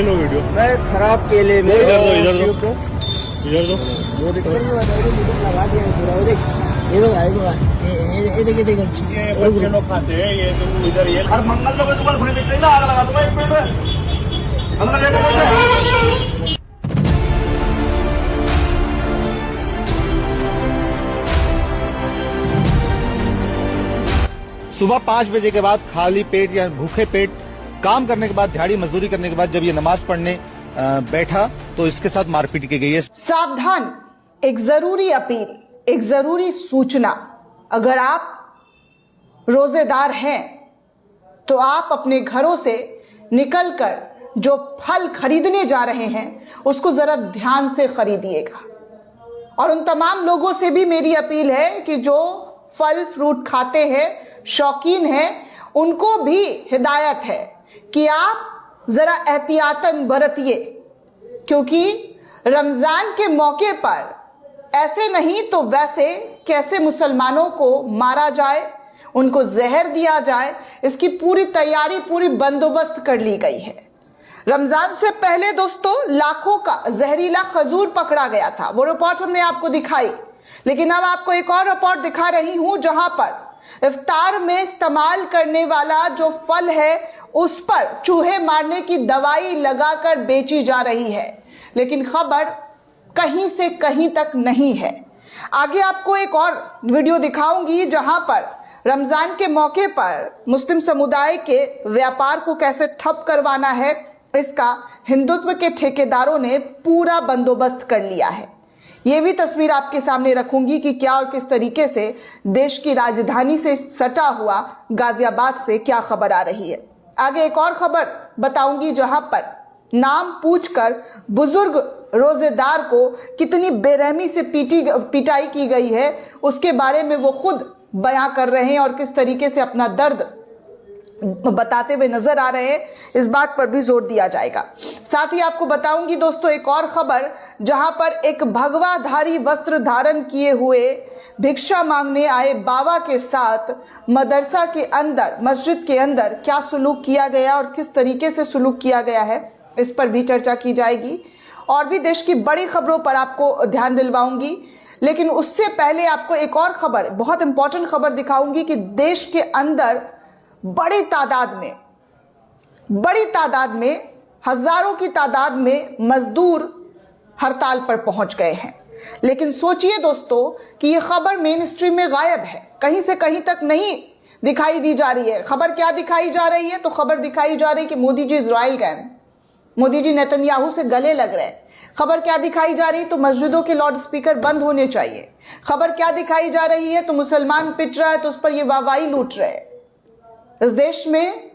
लो video मैं खराब केले में इधर दो इधर दो वो दिख लगा दिया पूरा। वो देख ये देखिए ये बच्चे लोग खाते हैं ये तुम इधर ये और मंगल तो सुबह खुले दिखते ना आग लगा दूंगा एक मिनट में अंदर लेके सुबह 5 बजे के बाद खाली पेट या भूखे पेट काम करने के बाद दिहाड़ी मजदूरी करने के बाद जब ये नमाज पढ़ने बैठा तो इसके साथ मारपीट की गई है। सावधान, एक जरूरी अपील, एक जरूरी सूचना। अगर आप रोजेदार हैं तो आप अपने घरों से निकलकर जो फल खरीदने जा रहे हैं उसको जरा ध्यान से खरीदिएगा। और उन तमाम लोगों से भी मेरी अपील है कि जो फल फ्रूट खाते हैं, शौकीन हैं, उनको भी हिदायत है कि आप जरा एहतियातन बरतिए, क्योंकि रमजान के मौके पर ऐसे नहीं तो वैसे कैसे मुसलमानों को मारा जाए, उनको जहर दिया जाए, इसकी पूरी तैयारी, पूरी बंदोबस्त कर ली गई है। रमजान से पहले दोस्तों लाखों का जहरीला खजूर पकड़ा गया था, वो रिपोर्ट हमने आपको दिखाई। लेकिन अब आपको एक और रिपोर्ट दिखा रही हूं जहां पर इफ्तार में इस्तेमाल करने वाला जो फल है उस पर चूहे मारने की दवाई लगाकर बेची जा रही है। लेकिन खबर कहीं से कहीं तक नहीं है। आगे आपको एक और वीडियो दिखाऊंगी जहां पर रमजान के मौके पर मुस्लिम समुदाय के व्यापार को कैसे ठप करवाना है, इसका हिंदुत्व के ठेकेदारों ने पूरा बंदोबस्त कर लिया है। ये भी तस्वीर आपके सामने रखूंगी कि क्या और किस तरीके से देश की राजधानी से सटा हुआ गाजियाबाद से क्या खबर आ रही है। आगे एक और खबर बताऊंगी जहां पर नाम पूछकर बुजुर्ग रोजेदार को कितनी बेरहमी से पिटाई की गई है, उसके बारे में वो खुद बयां कर रहे हैं और किस तरीके से अपना दर्द बताते हुए नजर आ रहे हैं, इस बात पर भी जोर दिया जाएगा। साथ ही आपको बताऊंगी दोस्तों एक और खबर जहां पर एक भगवाधारी वस्त्र धारण किए हुए भिक्षा मांगने आए बाबा के साथ मदरसा के अंदर, मस्जिद के अंदर क्या सुलूक किया गया और किस तरीके से सुलूक किया गया है, इस पर भी चर्चा की जाएगी। और भी देश की बड़ी खबरों पर आपको ध्यान दिलवाऊंगी। लेकिन उससे पहले आपको एक और खबर, बहुत इंपॉर्टेंट खबर दिखाऊंगी कि देश के अंदर बड़ी तादाद में हजारों की तादाद में मजदूर हड़ताल पर पहुंच गए हैं। लेकिन सोचिए दोस्तों कि यह खबर मेन स्ट्रीम में गायब है, कहीं से कहीं तक नहीं दिखाई दी जा रही है। खबर क्या दिखाई जा रही है? तो खबर दिखाई जा रही है कि मोदी जी इजराइल गए, मोदी जी नेतन्याहू से गले लग रहे हैं। खबर क्या दिखाई जा रही है? तो मस्जिदों के लाउड स्पीकर बंद होने चाहिए। खबर क्या दिखाई जा रही है? तो मुसलमान पिट रहा है तो उस पर यह वाहवाही लूट रहे हैं। इस देश में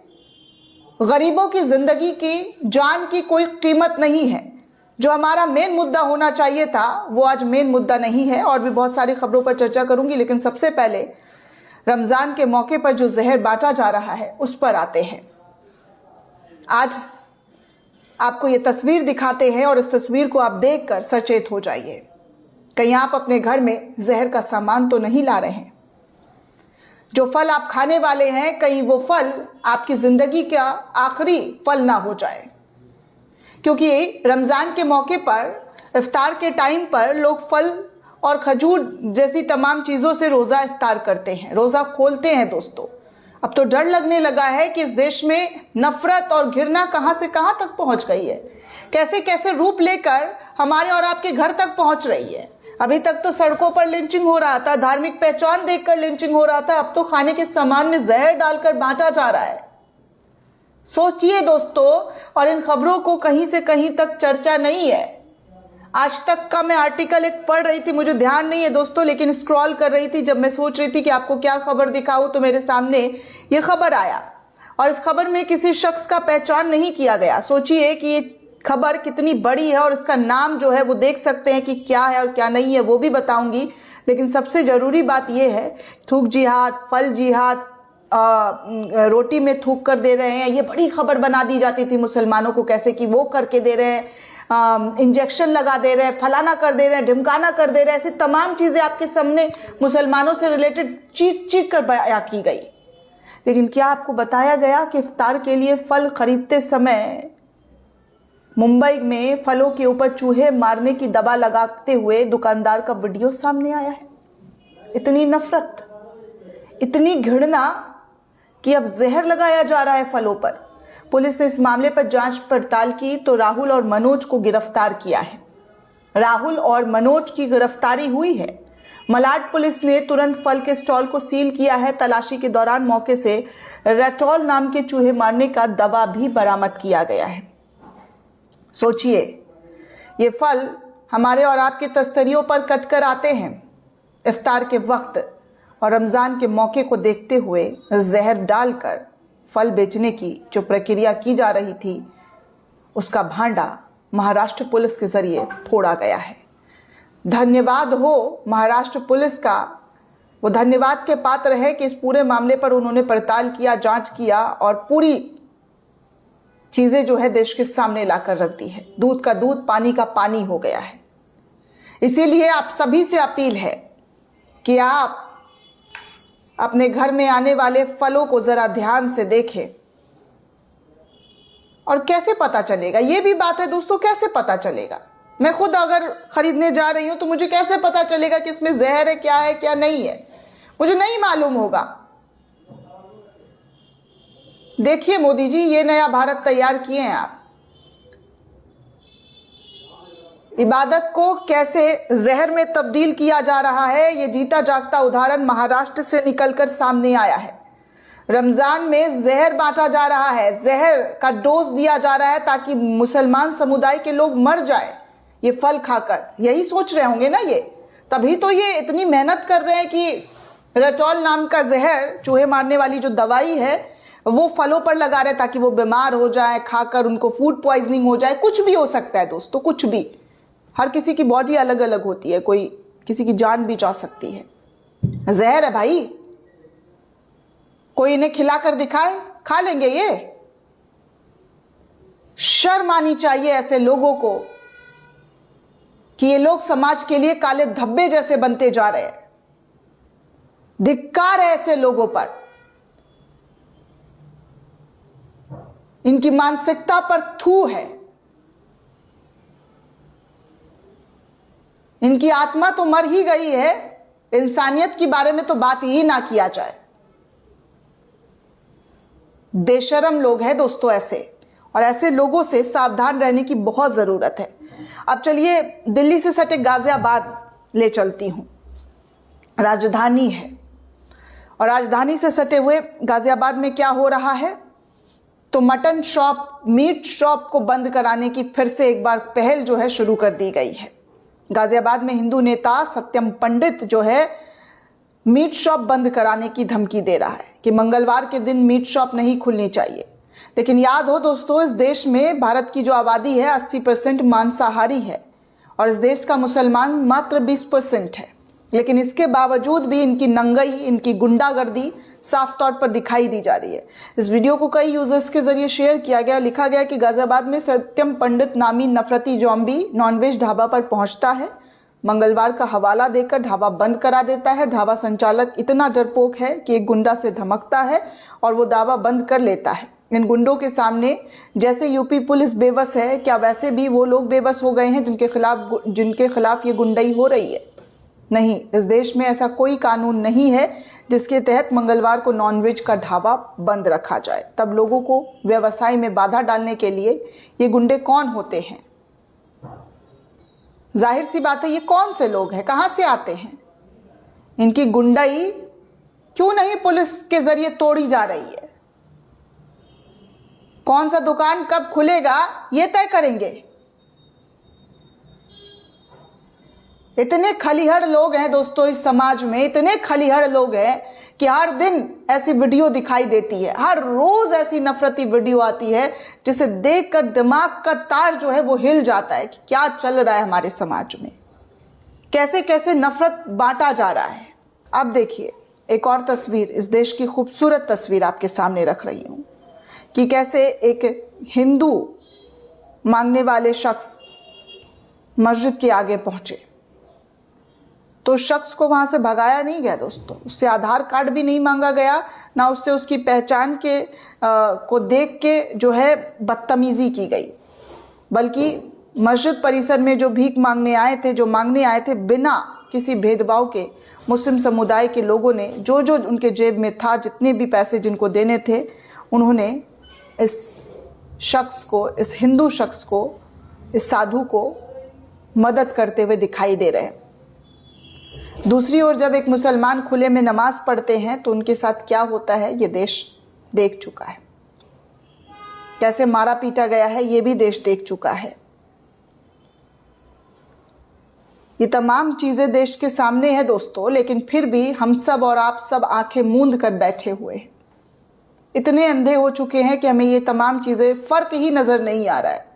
गरीबों की जिंदगी की, जान की कोई कीमत नहीं है। जो हमारा मेन मुद्दा होना चाहिए था वो आज मेन मुद्दा नहीं है। और भी बहुत सारी खबरों पर चर्चा करूंगी, लेकिन सबसे पहले रमजान के मौके पर जो जहर बांटा जा रहा है उस पर आते हैं। आज आपको ये तस्वीर दिखाते हैं और इस तस्वीर को आप देखकर सचेत हो जाइए। कहीं आप अपने घर में जहर का सामान तो नहीं ला रहे हैं। जो फल आप खाने वाले हैं, कहीं वो फल आपकी जिंदगी का आखिरी फल ना हो जाए। क्योंकि रमजान के मौके पर इफ्तार के टाइम पर लोग फल और खजूर जैसी तमाम चीजों से रोजा इफ्तार करते हैं, रोजा खोलते हैं दोस्तों। अब तो डर लगने लगा है कि इस देश में नफरत और घृणा कहां से कहां तक पहुंच गई है, कैसे कैसे रूप लेकर हमारे और आपके घर तक पहुंच रही है। अभी तक तो सड़कों पर लिंचिंग हो रहा था, धार्मिक पहचान देखकर लिंचिंग हो रहा था, अब तो खाने के सामान में जहर डालकर बांटा जा रहा है। सोचिए दोस्तों, और इन खबरों को कहीं से कहीं तक चर्चा नहीं है। आज तक का मैं आर्टिकल एक पढ़ रही थी, मुझे ध्यान नहीं है दोस्तों, लेकिन स्क्रॉल कर रही थी जब मैं सोच रही थी कि आपको क्या खबर दिखाऊं, तो मेरे सामने ये खबर आया। और इस खबर में किसी शख्स का पहचान नहीं किया गया। सोचिए कि ये खबर कितनी बड़ी है और इसका नाम जो है वो देख सकते हैं कि क्या है और क्या नहीं है, वो भी बताऊंगी। लेकिन सबसे जरूरी बात यह है, थूक जिहाद, फल जिहाद, रोटी में थूक कर दे रहे हैं, ये बड़ी खबर बना दी जाती थी मुसलमानों को, कैसे कि वो करके दे रहे हैं, इंजेक्शन लगा दे रहे हैं, फलाना कर दे रहे हैं, ढिमकाना कर दे रहे हैं, ऐसी तमाम चीजें आपके सामने मुसलमानों से रिलेटेड चीख चीख कर बयां की गई। लेकिन क्या आपको बताया गया कि इफ्तार के लिए फल खरीदते समय मुंबई में फलों के ऊपर चूहे मारने की दवा लगाते हुए दुकानदार का वीडियो सामने आया है। इतनी नफरत, इतनी घृणा कि अब जहर लगाया जा रहा है फलों पर। पुलिस ने इस मामले पर जांच पड़ताल की तो राहुल और मनोज को गिरफ्तार किया है। राहुल और मनोज की गिरफ्तारी हुई है। मलाड पुलिस ने तुरंत फल के स्टॉल को सील किया है। तलाशी के दौरान मौके से रेटॉल नाम के चूहे मारने का दवा भी बरामद किया गया है। सोचिए, ये फल हमारे और आपके तस्तरियों पर कटकर आते हैं इफ्तार के वक्त, और रमजान के मौके को देखते हुए जहर डालकर फल बेचने की जो प्रक्रिया की जा रही थी, उसका भांडा महाराष्ट्र पुलिस के जरिए फोड़ा गया है। धन्यवाद हो महाराष्ट्र पुलिस का, वो धन्यवाद के पात्र है कि इस पूरे मामले पर उन्होंने पड़ताल किया, जांच किया और पूरी चीजें जो है देश के सामने लाकर रख दी है। दूध का दूध, पानी का पानी हो गया है। इसीलिए आप सभी से अपील है कि आप अपने घर में आने वाले फलों को जरा ध्यान से देखें। और कैसे पता चलेगा, ये भी बात है दोस्तों, कैसे पता चलेगा? मैं खुद अगर खरीदने जा रही हूं तो मुझे कैसे पता चलेगा कि इसमें जहर है क्या नहीं है? मुझे नहीं मालूम होगा। देखिए मोदी जी, ये नया भारत तैयार किए हैं आप। इबादत को कैसे जहर में तब्दील किया जा रहा है, ये जीता जागता उदाहरण महाराष्ट्र से निकलकर सामने आया है। रमजान में जहर बांटा जा रहा है, जहर का डोज दिया जा रहा है ताकि मुसलमान समुदाय के लोग मर जाएं ये फल खाकर। यही सोच रहे होंगे ना ये, तभी तो ये इतनी मेहनत कर रहे हैं कि रेटॉल नाम का जहर, चूहे मारने वाली जो दवाई है, वो फलों पर लगा रहे ताकि वो बीमार हो जाए, खाकर उनको फूड पॉइजनिंग हो जाए। कुछ भी हो सकता है दोस्तों, कुछ भी। हर किसी की बॉडी अलग अलग होती है, कोई किसी की जान भी जा सकती है। जहर है भाई, कोई इन्हें खिलाकर दिखाए, खा लेंगे ये? शर्म आनी चाहिए ऐसे लोगों को कि ये लोग समाज के लिए काले धब्बे जैसे बनते जा रहे हैं। धिक्कार है ऐसे लोगों पर। इनकी मानसिकता पर थू है। इनकी आत्मा तो मर ही गई है, इंसानियत के बारे में तो बात ही ना किया जाए। बेशरम लोग हैं दोस्तों ऐसे, और ऐसे लोगों से सावधान रहने की बहुत जरूरत है। अब चलिए दिल्ली से सटे गाजियाबाद ले चलती हूं। राजधानी है, और राजधानी से सटे हुए गाजियाबाद में क्या हो रहा है? तो मटन शॉप, मीट शॉप को बंद कराने की फिर से एक बार पहल जो है शुरू कर दी गई है। गाजियाबाद में हिंदू नेता सत्यम पंडित जो है मीट शॉप बंद कराने की धमकी दे रहा है कि मंगलवार के दिन मीट शॉप नहीं खुलनी चाहिए। लेकिन याद हो दोस्तों, इस देश में भारत की जो आबादी है 80% मांसाहारी है, और इस देश का मुसलमान मात्र 20% है। लेकिन इसके बावजूद भी इनकी नंगई, इनकी गुंडागर्दी साफ तौर पर दिखाई दी जा रही है। इस वीडियो को कई यूजर्स के जरिए शेयर किया गया। लिखा गया कि गाजियाबाद में सत्यम पंडित नामी नफरती जॉम्बी नॉनवेज ढाबा पर पहुंचता है, मंगलवार का हवाला देकर ढाबा बंद करा देता है। ढाबा संचालक इतना डरपोक है कि एक गुंडा से धमकता है और वो ढाबा बंद कर लेता है। इन गुंडों के सामने जैसे यूपी पुलिस बेबस है, क्या वैसे भी वो लोग बेबस हो गए हैं जिनके खिलाफ ये गुंडाई हो रही है? नहीं, इस देश में ऐसा कोई कानून नहीं है जिसके तहत मंगलवार को नॉनवेज का ढाबा बंद रखा जाए। तब लोगों को व्यवसाय में बाधा डालने के लिए ये गुंडे कौन होते हैं? जाहिर सी बात है, ये कौन से लोग हैं, कहां से आते हैं? इनकी गुंडाई क्यों नहीं पुलिस के जरिए तोड़ी जा रही है? कौन सा दुकान कब खुलेगा ये तय करेंगे। इतने खलिहड़ लोग हैं दोस्तों इस समाज में, इतने खलिहड़ लोग हैं कि हर दिन ऐसी वीडियो दिखाई देती है, हर रोज ऐसी नफरती वीडियो आती है जिसे देखकर दिमाग का तार जो है वो हिल जाता है कि क्या चल रहा है हमारे समाज में, कैसे कैसे नफरत बांटा जा रहा है। अब देखिए एक और तस्वीर, इस देश की खूबसूरत तस्वीर आपके सामने रख रही हूं कि कैसे एक हिंदू मांगने वाले शख्स मस्जिद के आगे पहुंचे तो शख्स को वहां से भगाया नहीं गया दोस्तों, उससे आधार कार्ड भी नहीं मांगा गया, ना उससे उसकी पहचान के को देख के जो है बदतमीजी की गई। बल्कि मस्जिद परिसर में जो भीख मांगने आए थे, जो मांगने आए थे, बिना किसी भेदभाव के मुस्लिम समुदाय के लोगों ने जो जो उनके जेब में था, जितने भी पैसे जिनको देने थे, उन्होंने इस शख्स को, इस हिंदू शख्स को, इस साधु को मदद करते हुए दिखाई दे रहे हैं। दूसरी ओर जब एक मुसलमान खुले में नमाज पढ़ते हैं तो उनके साथ क्या होता है ये देश देख चुका है। कैसे मारा पीटा गया है ये भी देश देख चुका है। ये तमाम चीजें देश के सामने है दोस्तों, लेकिन फिर भी हम सब और आप सब आंखें मूंद कर बैठे हुए हैं। इतने अंधे हो चुके हैं कि हमें ये तमाम चीजें फर्क ही नजर नहीं आ रहा है।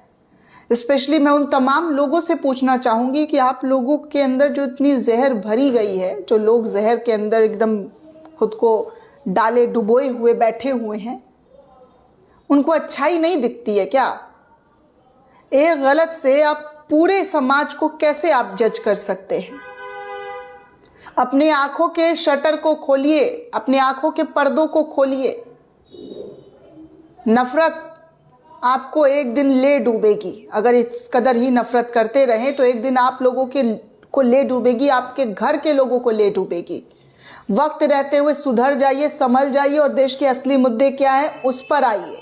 स्पेशली मैं उन तमाम लोगों से पूछना चाहूंगी कि आप लोगों के अंदर जो इतनी जहर भरी गई है, जो लोग जहर के अंदर एकदम खुद को डाले डुबोए हुए बैठे हुए हैं, उनको अच्छाई नहीं दिखती है क्या? एक गलत से आप पूरे समाज को कैसे आप जज कर सकते हैं? अपने आंखों के शटर को खोलिए, अपने आंखों के पर्दों को खोलिए। नफरत आपको एक दिन ले डूबेगी। अगर इस कदर ही नफरत करते रहें तो एक दिन आप लोगों को ले डूबेगी, आपके घर के लोगों को ले डूबेगी। वक्त रहते हुए सुधर जाइए, संभल जाइए और देश के असली मुद्दे क्या है उस पर आइए।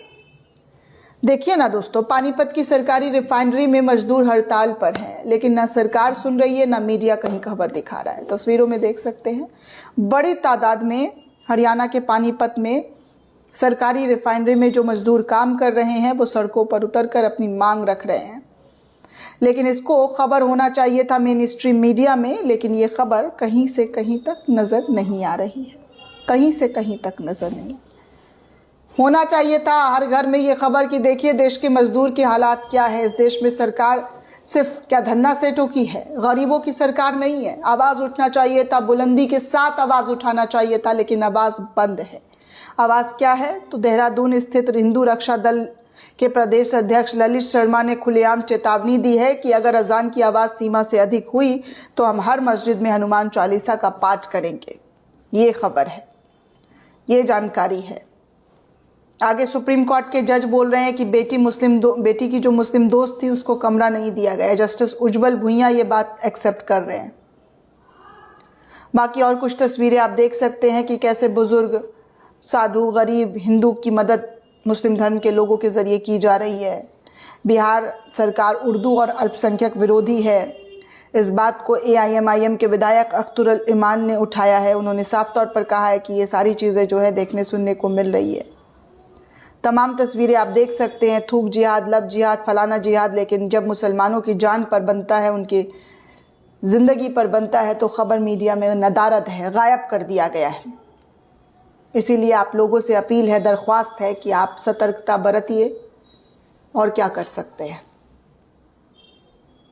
देखिए ना दोस्तों, पानीपत की सरकारी रिफाइनरी में मजदूर हड़ताल पर हैं, लेकिन ना सरकार सुन रही है, ना मीडिया कहीं खबर दिखा रहा है। तस्वीरों में देख सकते हैं बड़ी तादाद में हरियाणा के पानीपत में सरकारी रिफाइनरी में जो मजदूर काम कर रहे हैं वो सड़कों पर उतरकर अपनी मांग रख रहे हैं। लेकिन इसको खबर होना चाहिए था मेन स्ट्रीम मीडिया में, लेकिन ये खबर कहीं से कहीं तक नजर नहीं आ रही है। कहीं से कहीं तक नजर नहीं होना चाहिए था हर घर में ये खबर कि देखिए देश के मजदूर के हालात क्या है। इस देश में सरकार सिर्फ क्या धन्ना सेठों की है, गरीबों की सरकार नहीं है। आवाज उठना चाहिए था, बुलंदी के साथ आवाज उठाना चाहिए था, लेकिन आवाज बंद है। आवाज क्या है तो देहरादून स्थित हिंदू रक्षा दल के प्रदेश अध्यक्ष ललित शर्मा ने खुलेआम चेतावनी दी है कि अगर अजान की आवाज सीमा से अधिक हुई तो हम हर मस्जिद में हनुमान चालीसा का पाठ करेंगे। ये खबर है, ये जानकारी है। आगे सुप्रीम कोर्ट के जज बोल रहे हैं कि बेटी की जो मुस्लिम दोस्त थी उसको कमरा नहीं दिया गया। जस्टिस उज्जवल भुइयां ये बात एक्सेप्ट कर रहे हैं। बाकी और कुछ तस्वीरें आप देख सकते हैं कि कैसे बुजुर्ग, साधु, गरीब, हिंदू की मदद मुस्लिम धर्म के लोगों के जरिए की जा रही है। बिहार सरकार उर्दू और अल्पसंख्यक विरोधी है। इस बात को AIMIM के विधायक अख्तरुल ईमान ने उठाया है। उन्होंने साफ तौर पर कहा है कि ये सारी चीज़ें जो है देखने सुनने को मिल रही है। तमाम तस्वीरें आप देख सकते हैं, थूक जिहाद, लब जिहाद, फलाना जिहाद, लेकिन जब मुसलमानों की जान पर बनता है, उनकी ज़िंदगी पर बनता है तो ख़बर मीडिया में नदारद है, गायब कर दिया गया है। इसीलिए आप लोगों से अपील है, दरख्वास्त है कि आप सतर्कता बरतिए। और क्या कर सकते हैं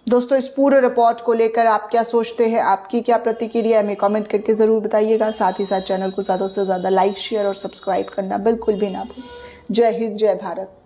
दोस्तों, इस पूरे रिपोर्ट को लेकर आप क्या सोचते हैं, आपकी क्या प्रतिक्रिया है, हमें कमेंट करके ज़रूर बताइएगा। साथ ही साथ चैनल को ज़्यादा से ज़्यादा लाइक, शेयर और सब्सक्राइब करना बिल्कुल भी ना भूलें। जय हिंद, जय भारत।